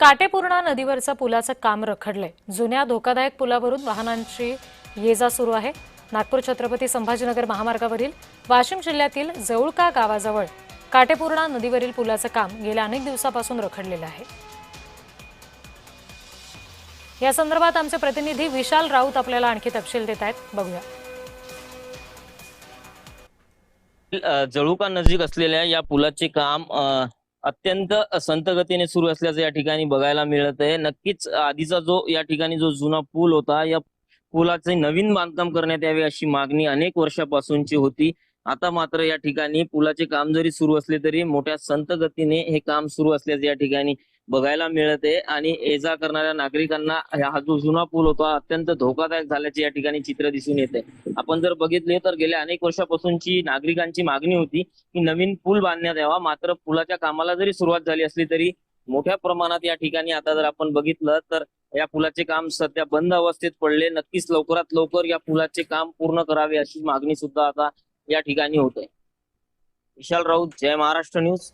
काटेपूर्णा नदीवरचं पुलाचं काम रखडलंय। जुन्या धोकादायक पुलावरून वाहनांची ये-जा सुरू आहे। नागपूर छत्रपती संभाजीनगर महामार्गावरील वाशिम जिल्ह्यातील जवळका गावाजवळ काटेपूर्णा नदीवरील पुलाचं काम गेल्या अनेक दिवसांपासून रखडलेलं आहे। या संदर्भात आमचे प्रतिनिधी विशाल राऊत आपल्याला आणखी तपशील देत आहेत, बघूया। जळुका नजीक असलेल्या या पुलाचे काम अत्यंत संत गतीने सुरू असल्याचं या ठिकाणी बघायला मिळत आहे। नक्कीच आधीचा जो या ठिकाणी जो जुना पूल होता, या पुलाचे नवीन बांधकाम करण्यात यावे अशी मागणी अनेक वर्षापासूनची होती। आता मात्र या ठिकाणी पुलाचे काम जरी सुरू असले तरी मोठ्या संत गतीने हे काम सुरू असल्याचे या ठिकाणी बघायला मिळत आहे आणि ये-जा करणाऱ्या नागरिकांना हा जो जुना पूल होता अत्यंत धोकादायक झाल्याचे या ठिकाणी चित्र दिसून येते। आपण जर बघितले तर गेल्या अनेक वर्षापासूनची नागरिकांची मागणी होती की नवीन पूल बांधण्यात यावा, मात्र पुलाच्या कामाला जरी सुरुवात झाली असली तरी मोठ्या प्रमाणात या ठिकाणी आता जर आपण बघितलं तर या पुलाचे काम सध्या बंद अवस्थेत पडले। नक्कीच लवकरात लवकर या पुलाचे काम पूर्ण करावे अशी मागणी सुद्धा आता या ठिकाणी होते। विशाल राऊत, जय महाराष्ट्र न्यूज।